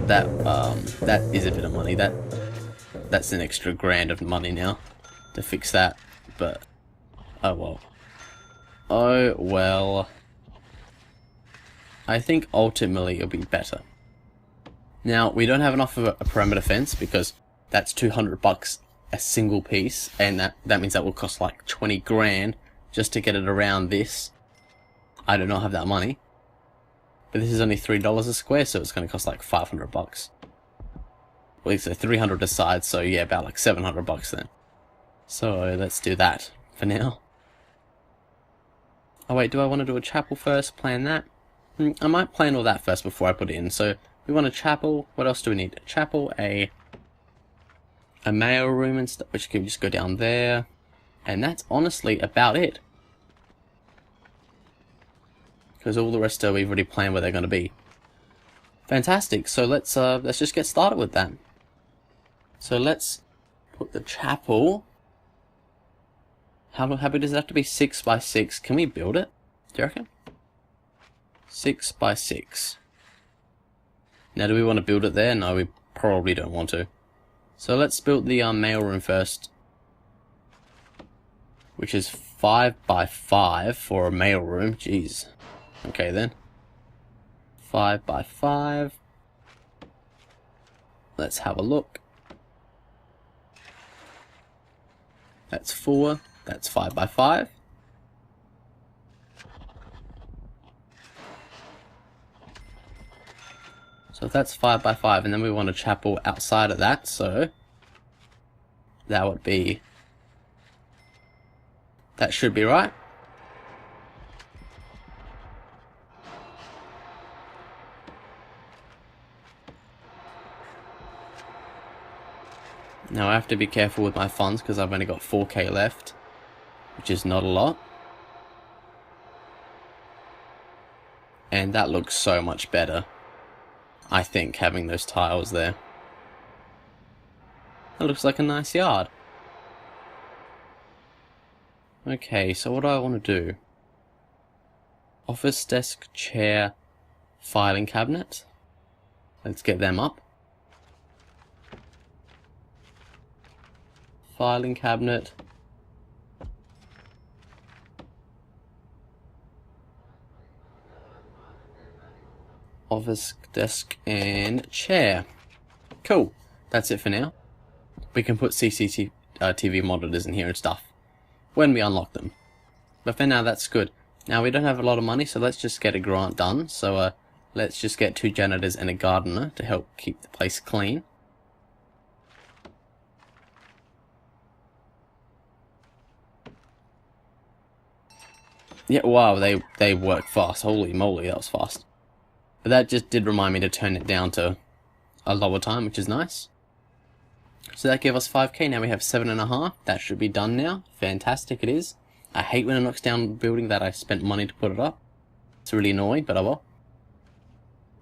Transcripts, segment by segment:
that is a bit of money. That's an extra grand of money now to fix that. But oh well. Oh well. I think ultimately it'll be better. Now we don't have enough of a perimeter fence because that's 200 bucks a single piece, and that means that will cost like 20 grand just to get it around this. I do not have that money. But this is only $3 a square, so it's going to cost like 500 bucks. Well, so 300 aside, so yeah, about like 700 bucks then. So let's do that for now. Oh wait, do I want to do a chapel first? Plan that? I might plan all that first before I put it in. So we want a chapel. What else do we need? A chapel, a mail room and stuff, which can just go down there. And that's honestly about it. Because all the rest we've already planned where they're going to be. Fantastic. So let's just get started with that. So let's put the chapel. How big does it have to be? 6 by 6. Can we build it? Do you reckon? 6 by 6. Now, do we want to build it there? No, we probably don't want to. So let's build the mail room first, which is 5 by 5 for a mail room. Jeez. Okay then. 5 by 5. Let's have a look. That's 4. That's 5 by 5. So that's 5 by 5, and then we want a chapel outside of that, so that would be, that should be right. Now I have to be careful with my funds because I've only got 4k left, which is not a lot. And that looks so much better, I think, having those tiles there. That looks like a nice yard. Okay, so what do I want to do? Office desk, chair, filing cabinet. Let's get them up. Filing cabinet. Office desk and chair. Cool. That's it for now. We can put CCTV monitors in here and stuff when we unlock them. But for now, that's good. Now we don't have a lot of money, so let's just get a grant done. So let's just get 2 janitors and a gardener to help keep the place clean. Yeah, wow, they work fast. Holy moly, that was fast. But that just did remind me to turn it down to a lower time, which is nice. So that gave us 5k. Now we have 7.5. That should be done now. Fantastic it is. I hate when it knocks down a building that I spent money to put it up. It's really annoying, but oh well.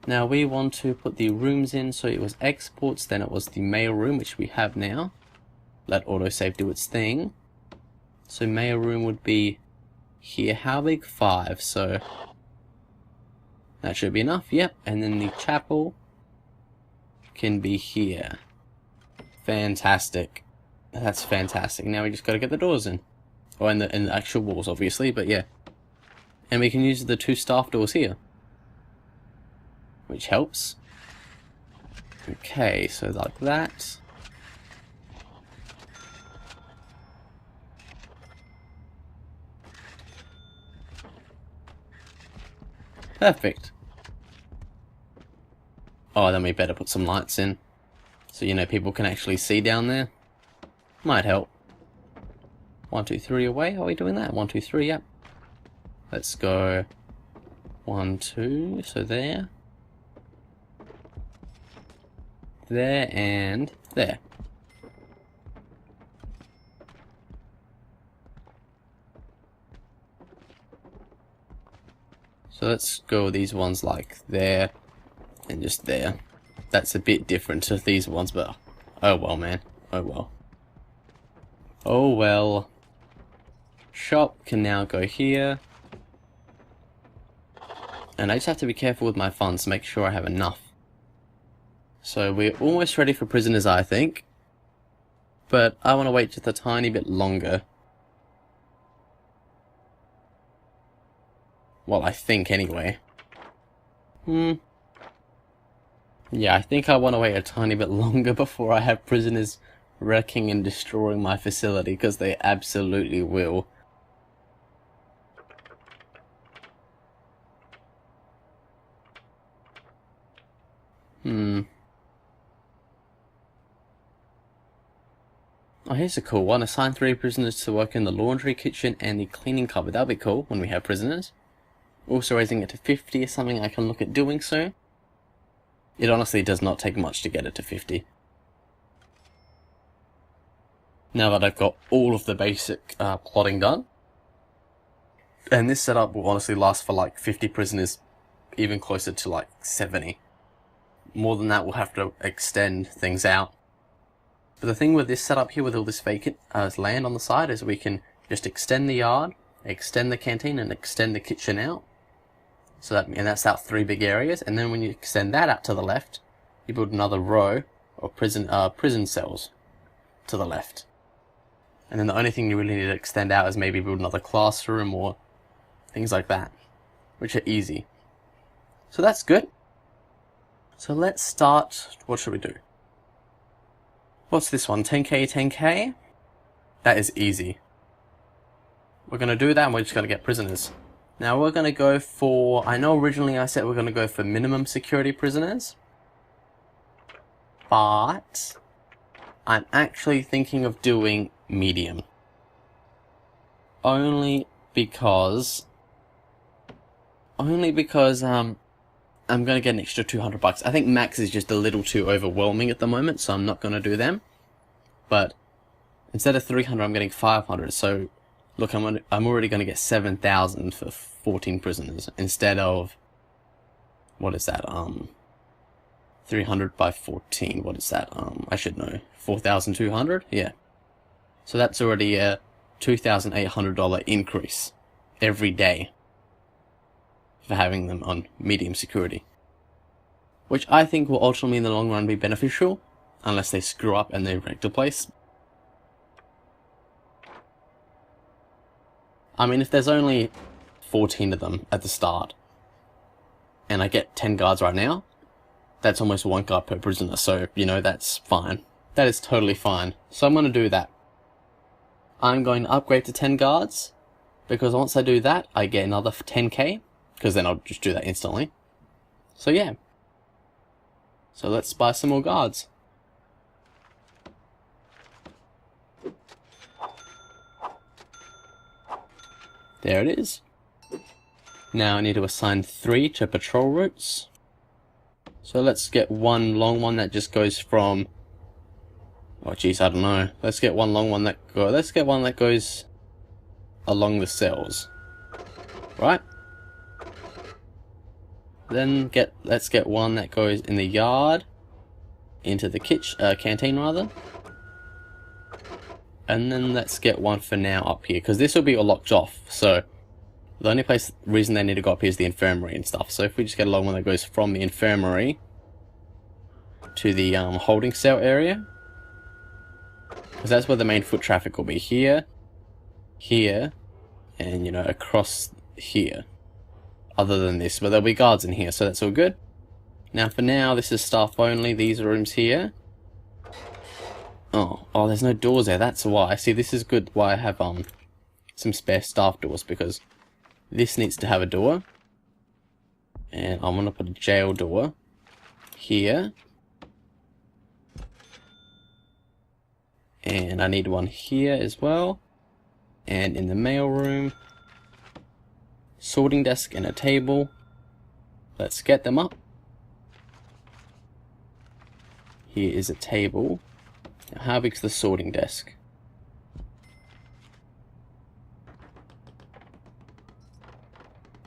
Now we want to put the rooms in. So it was exports, then it was the mail room, which we have now. Let autosave do its thing. So mail room would be here. How big? 5. So that should be enough. Yep. And then the chapel can be here. Fantastic. That's fantastic. Now we just got to get the doors in. Or in the actual walls, obviously, but yeah. And we can use the 2 staff doors here, which helps. Okay, so like that. Perfect. Oh, then we better put some lights in, so you know people can actually see down there. Might help. 1, 2, 3 away. Are we doing that? 1, 2, 3. Yep. Let's go. 1, 2. So there. There and there. So let's go with these ones like there and just there. That's a bit different to these ones, but oh well, man. Oh well. Oh well. Shop can now go here. And I just have to be careful with my funds to make sure I have enough. So we're almost ready for prisoners, I think. But I want to wait just a tiny bit longer. Well, I think anyway. Yeah, I think I want to wait a tiny bit longer before I have prisoners wrecking and destroying my facility, because they absolutely will. Oh, here's a cool one. Assign 3 prisoners to work in the laundry, kitchen, and the cleaning cupboard. That'll be cool when we have prisoners. Also raising it to 50 is something I can look at doing soon. It honestly does not take much to get it to 50. Now that I've got all of the basic plotting done. And this setup will honestly last for like 50 prisoners, even closer to like 70. More than that, we'll have to extend things out. But the thing with this setup here, with all this vacant land on the side, is we can just extend the yard, extend the canteen, and extend the kitchen out. So that's out 3 big areas. And then when you extend that out to the left, you build another row of prison cells to the left. And then the only thing you really need to extend out is maybe build another classroom or things like that, which are easy. So that's good. So let's start. What should we do? What's this one? 10k, 10k? That is easy. We're going to do that and we're just going to get prisoners. Now we're going to go for... I know originally I said we're going to go for minimum security prisoners. But I'm actually thinking of doing medium. Only because I'm going to get an extra $200. I think max is just a little too overwhelming at the moment, so I'm not going to do them. But instead of 300, I'm getting 500. So look, I'm already going to get 7,000 for 14 prisoners instead of, what is that? 300 by 14. What is that? I should know. 4,200. Yeah. So that's already a $2,800 increase every day for having them on medium security, which I think will ultimately in the long run be beneficial, unless they screw up and they wreck the place. I mean, if there's only 14 of them at the start, and I get 10 guards right now, that's almost 1 guard per prisoner, so, you know, that's fine. That is totally fine. So I'm going to do that. I'm going to upgrade to 10 guards, because once I do that, I get another 10k, because then I'll just do that instantly. So yeah. So let's buy some more guards. There it is. Now I need to assign 3 to patrol routes. So let's get one long one that just goes from... Oh geez, I don't know. Let's get one long one that goes along the cells. Right? Then let's get one that goes in the yard, into the canteen rather. And then let's get one for now up here, because this will be all locked off. So the only reason they need to go up here is the infirmary and stuff. So if we just get a long one that goes from the infirmary to the holding cell area, because that's where the main foot traffic will be, here, here, and you know, across here. Other than this, but there'll be guards in here, so that's all good. Now for now, this is staff only, these rooms here. Oh, there's no doors there, that's why. See, this is good why I have some spare staff doors, because this needs to have a door. And I'm gonna put a jail door here. And I need one here as well. And in the mail room. Sorting desk and a table. Let's get them up. Here is a table. Now, how big's the sorting desk?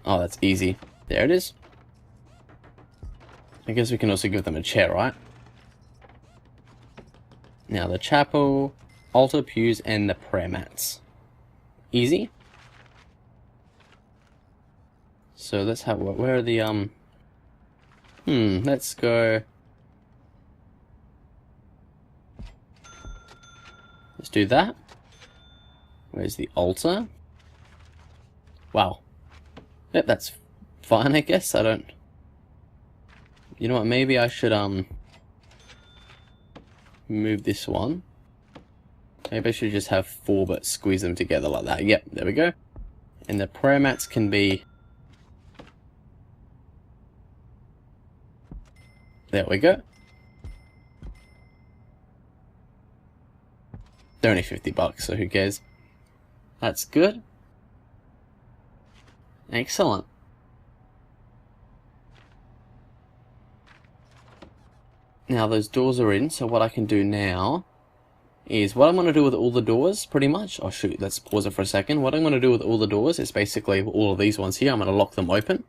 Oh, that's easy. There it is. I guess we can also give them a chair, right? Now the chapel, altar, pews, and the prayer mats. Easy. So let's have, where are the, let's go, do that. Where's the altar? Wow. Yep, that's fine, I guess. I don't... You know what, maybe I should, move this one. Maybe I should just have 4 but squeeze them together like that. Yep, there we go. And the prayer mats can be... There we go. They're only $50, so who cares? That's good. Excellent. Now those doors are in, so what I can do now is what I'm going to do with all the doors, pretty much. Oh shoot, let's pause it for a second. What I'm going to do with all the doors is basically all of these ones here, I'm going to lock them open.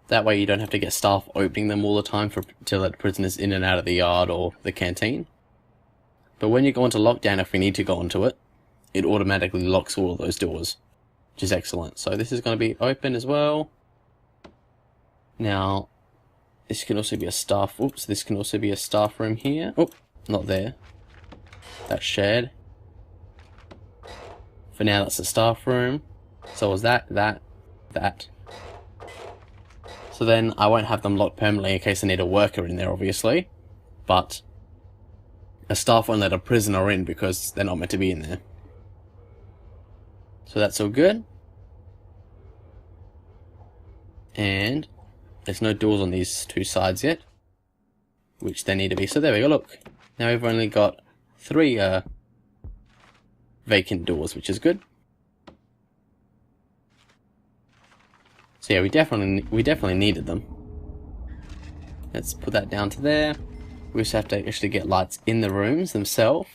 That way you don't have to get staff opening them all the time to let prisoners in and out of the yard or the canteen. But when you go into lockdown, if we need to go into it, it automatically locks all of those doors, which is excellent. So this is going to be open as well. Now, this can also be a staff, oops, this can also be a staff room here. Oh, not there. That's shared. For now, that's the staff room. So is that. So then I won't have them locked permanently in case I need a worker in there, obviously. But a staff won't let a prisoner in because they're not meant to be in there. So that's all good. And there's no doors on these 2 sides yet, which they need to be. So there we go, look. Now we've only got 3 vacant doors, which is good. So yeah, we definitely needed them. Let's put that down to there. We just have to actually get lights in the rooms themselves.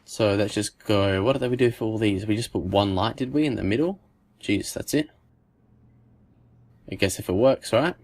So let's just go, what did we do for all these? We just put 1 light, did we, in the middle? Jeez, that's it. I guess if it works, right?